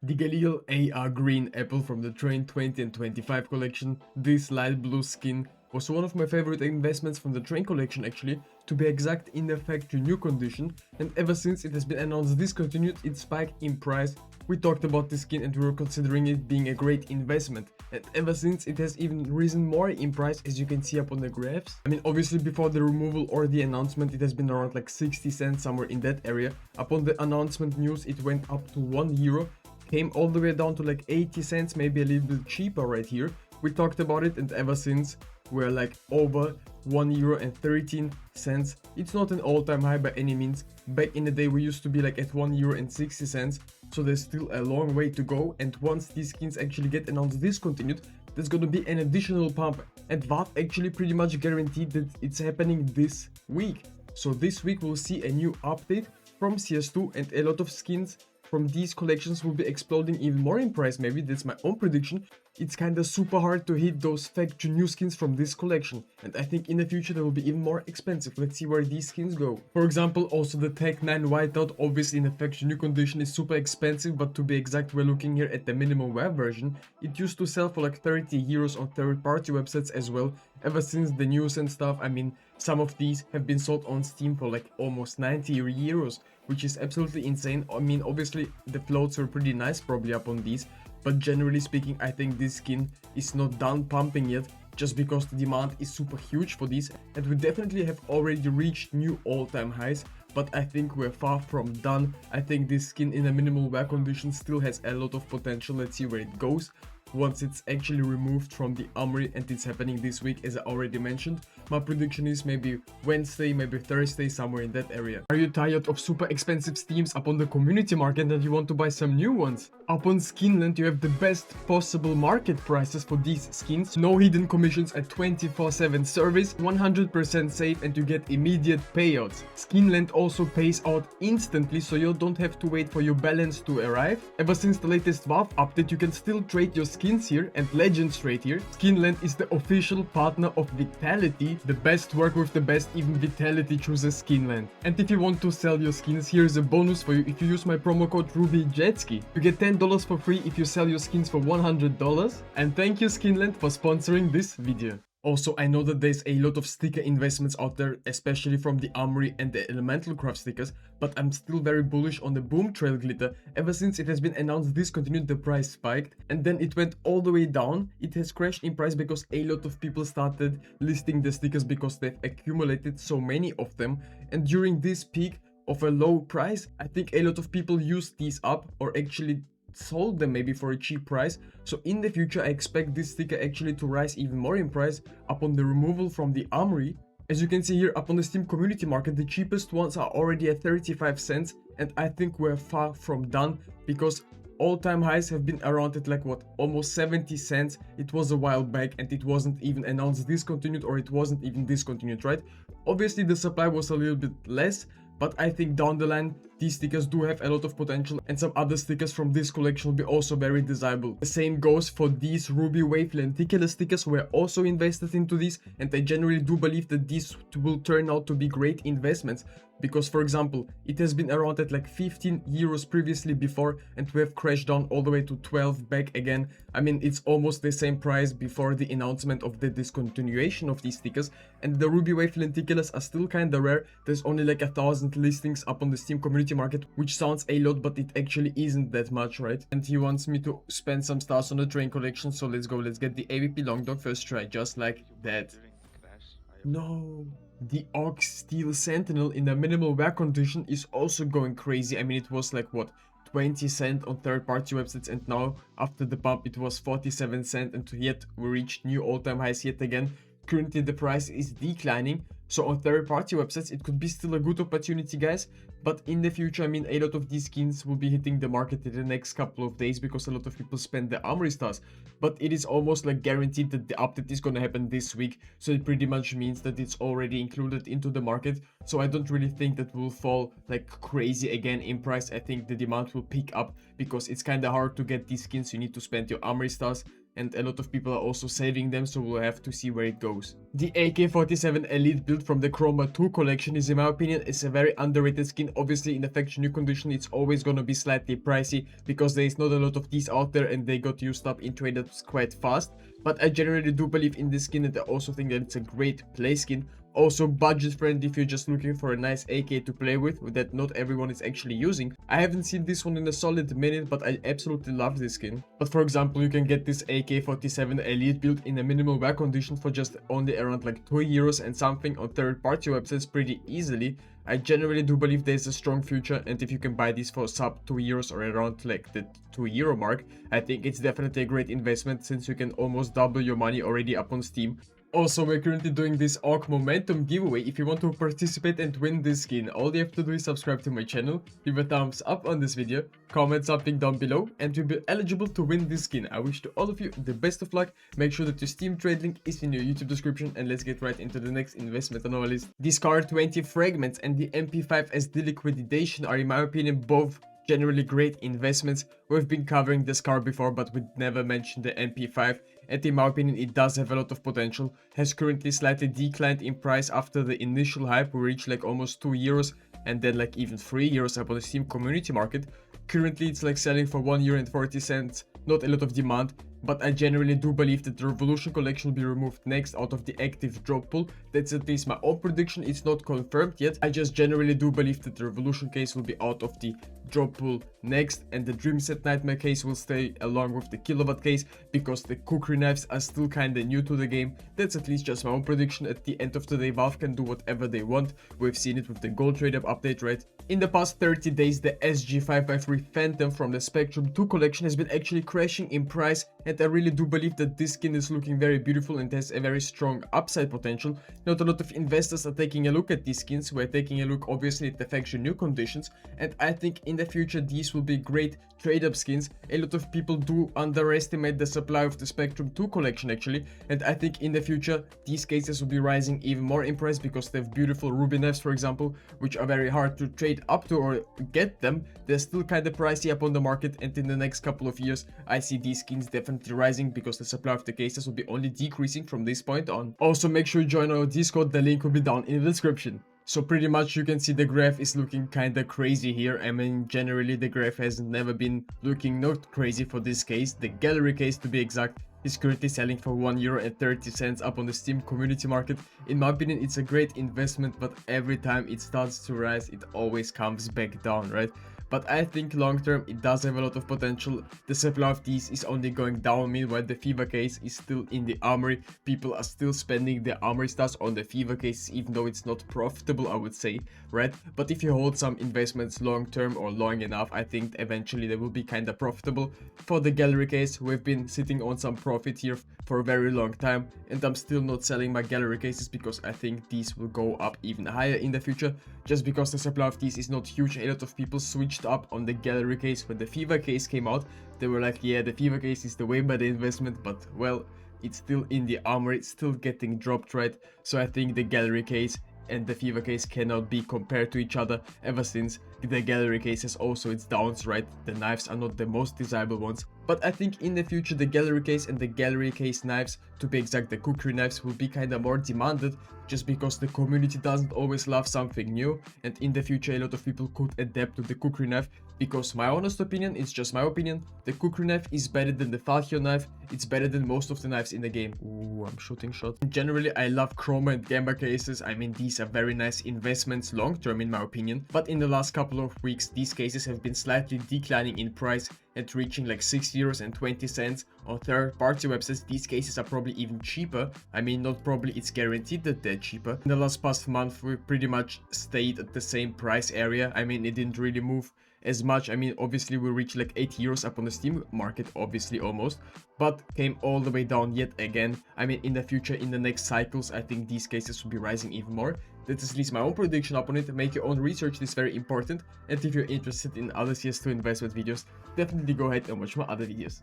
The Galil AR green apple from the Train 20 and 25 collection, this light blue skin, was one of my favorite investments from the Train collection actually, to be exact in the factory new condition, and ever since it has been announced discontinued, it spiked in price. We talked about this skin and we were considering it being a great investment, and ever since it has even risen more in price, as you can see up on the graphs. I mean, obviously before the removal or the announcement it has been around like 60 cents, somewhere in that area. Upon the announcement news it went up to €1, came all the way down to like 80 cents, maybe a little bit cheaper right here. We talked about it, and ever since we're like over €1.13. It's not an all-time high by any means. Back in the day we used to be like at €1.60, so there's still a long way to go, and once these skins actually get announced discontinued, there's gonna be an additional pump, and Valve actually pretty much guaranteed that it's happening this week. So this week we'll see a new update from CS2, and a lot of skins from these collections will be exploding even more in price. Maybe that's my own prediction. It's kinda super hard to hit those factory new skins from this collection, and I think in the future they will be even more expensive. Let's see where these skins go. For example, also the Tech 9 Whiteout, obviously in the factory new condition, is super expensive, but to be exact we're looking here at the minimum wear version. It used to sell for like €30 on third-party websites as well. Ever since the news and stuff, I mean, some of these have been sold on Steam for like almost €90, which is absolutely insane. I mean, obviously the floats are pretty nice probably up on these, but generally speaking I think this skin is not done pumping yet, just because the demand is super huge for these, and we definitely have already reached new all-time highs, but I think we're far from done. I think this skin in a minimal wear condition still has a lot of potential. Let's see where it goes once it's actually removed from the Armory, and it's happening this week as I already mentioned. My prediction is maybe Wednesday, maybe Thursday, somewhere in that area. Are you tired of super expensive steams upon the community market and you want to buy some new ones? Upon Skinland you have the best possible market prices for these skins, no hidden commissions, a 24/7 service, 100% safe, and you get immediate payouts. Skinland also pays out instantly, so you don't have to wait for your balance to arrive. Ever since the latest Valve update you can still trade your skins here and legends right here. Skinland is the official partner of Vitality, the best work with the best, even Vitality chooses Skinland. And if you want to sell your skins, here's a bonus for you. If you use my promo code RubyJetski, you get $10 for free if you sell your skins for $100. And thank you Skinland for sponsoring this video. Also, I know that there's a lot of sticker investments out there, especially from the Armory and the Elemental Craft stickers, but I'm still very bullish on the Boom Trail glitter. Ever since it has been announced discontinued, the price spiked, and then it went all the way down. It has crashed in price because a lot of people started listing the stickers because they've accumulated so many of them, and during this peak of a low price, I think a lot of people used these up, or actually sold them maybe for a cheap price. So in the future I expect this sticker actually to rise even more in price upon the removal from the Armory. As you can see here, up on the Steam community market, the cheapest ones are already at 35 cents, and I think we're far from done, because all-time highs have been around at like what, almost 70 cents. It was a while back and it wasn't even announced discontinued, or it wasn't even discontinued, right? Obviously the supply was a little bit less, but I think down the line these stickers do have a lot of potential, and some other stickers from this collection will be also very desirable. The same goes for these Ruby Wave Lenticular stickers. We're also invested into these, and I generally do believe that these will turn out to be great investments, because for example it has been around at like €15 previously before, and we have crashed down all the way to 12 back again. I mean, it's almost the same price before the announcement of the discontinuation of these stickers, and the Ruby Wave Lenticulars are still kinda rare. There's only like 1,000 listings up on the Steam community market, which sounds a lot, but it actually isn't that much, right? And he wants me to spend some stars on the Train collection, so let's go. Let's get the AVP Long Dog first try, just like that. No, the Ox Steel Sentinel in a minimal wear condition is also going crazy. I mean, it was like what, 20 cents on third-party websites, and now after the pump it was 47 cents, and yet we reached new all-time highs yet again. Currently the price is declining, so on third-party websites it could be still a good opportunity, guys. But in the future, I mean, a lot of these skins will be hitting the market in the next couple of days, because a lot of people spend the Armory stars. But it is almost like guaranteed that the update is gonna happen this week, so it pretty much means that it's already included into the market. So I don't really think that will fall like crazy again in price. I think the demand will pick up, because it's kinda hard to get these skins. You need to spend your Armory stars, and a lot of people are also saving them, so we'll have to see where it goes. The AK-47 Elite build from the Chroma 2 collection is, in my opinion, is a very underrated skin. Obviously in the faction new condition it's always gonna be slightly pricey because there is not a lot of these out there and they got used up in trade-ups quite fast, but I generally do believe in this skin and I also think that it's a great play skin. Also budget friendly if you're just looking for a nice AK to play with that not everyone is actually using. I haven't seen this one in a solid minute, but I absolutely love this skin. But for example, you can get this AK-47 Elite build in a minimal wear condition for just only around like 2 euros and something on third-party websites pretty easily. I generally do believe there's a strong future, and if you can buy this for sub 2 euros or around like the 2 euro mark, I think it's definitely a great investment since you can almost double your money already up on Steam. Also, we're currently doing this AUG Momentum giveaway. If you want to participate and win this skin, all you have to do is subscribe to my channel, leave a thumbs up on this video, comment something down below, and you'll be eligible to win this skin. I wish to all of you the best of luck. Make sure that your Steam trade link is in your YouTube description, and let's get right into the next investment on our list. The SCAR 20 Fragments and the MP5 SD Liquidation are, in my opinion, both generally great investments. We've been covering the SCAR before, but we never mentioned the MP5, and in my opinion it does have a lot of potential. Has currently slightly declined in price after the initial hype. We reached like almost 2 euros and then like even 3 euros up on the Steam community market. Currently it's like selling for 1 euro and 40 cents. Not a lot of demand, but I generally do believe that the Revolution collection will be removed next out of the active drop pool. That's at least my own prediction. It's not confirmed yet. I just generally do believe that the Revolution case will be out of the drop pool next, and the Dream Set Nightmare case will stay along with the Kilowatt case because the cookery knives are still kinda new to the game. That's at least just my own prediction. At the end of the day, Valve can do whatever they want. We've seen it with the Gold Trade Up update, right? In the past 30 days, the SG5x3 Phantom from the Spectrum 2 collection has been actually crashing in price, and I really do believe that this skin is looking very beautiful and has a very strong upside potential. Not a lot of investors are taking a look at these skins. We're taking a look obviously at the faction new conditions, and I think in the future these will be great trade-up skins. A lot of people do underestimate the supply of the Spectrum 2 collection actually, and I think in the future these cases will be rising even more in price because they have beautiful ruby knives, for example, which are very hard to trade up to or get them. They're still kind of pricey up on the market, and in the next couple of years I see these skins definitely rising because the supply of the cases will be only decreasing from this point on. Also, make sure you join our Discord, the link will be down in the description. So pretty much you can see the graph is looking kinda crazy here. I mean, generally the graph has never been looking not crazy for this case. The gallery case, to be exact, is currently selling for 1 euro and 30 cents up on the Steam community market. In my opinion, it's a great investment, but every time it starts to rise, it always comes back down, right? But I think long term it does have a lot of potential. The supply of these is only going down, meanwhile the Fever case is still in the Armory. People are still spending their Armory stars on the Fever case, even though it's not profitable, I would say, right? But if you hold some investments long term or long enough, I think eventually they will be kind of profitable. For the gallery case, we've been sitting on some profit here for a very long time, and I'm still not selling my gallery cases because I think these will go up even higher in the future, just because the supply of these is not huge. A lot of people switched up on the gallery case when the Fever case came out. They were like, yeah, the Fever case is the way better investment, but well, it's still in the Armory, it's still getting dropped, right? So I think the gallery case and the Fever case cannot be compared to each other, ever since the gallery case has also its downs, right? The knives are not the most desirable ones. But I think in the future the gallery case and the gallery case knives, to be exact the cookery knives, will be kinda more demanded, just because the community doesn't always love something new, and in the future a lot of people could adapt to the cookery knife, because my honest opinion, it's just my opinion, the cookery knife is better than the Falchio knife. It's better than most of the knives in the game. Ooh, I'm shooting shots. Generally I love Chroma and Gamba cases. I mean, these are very nice investments long term in my opinion, but in the last couple of weeks these cases have been slightly declining in price and reaching like 6 euros and 20 cents on third-party websites. These cases are probably even cheaper. I mean, not probably, it's guaranteed that they're cheaper. In the last past month we pretty much stayed at the same price area. I mean, it didn't really move as much. I mean, obviously we reached like 8 euros up on the Steam market, obviously almost, but came all the way down yet again. I mean, in the future, in the next cycles, I think these cases will be rising even more. That is at least my own prediction upon it. Make your own research, this is very important. And if you're interested in other CS2 investment videos, definitely go ahead and watch my other videos.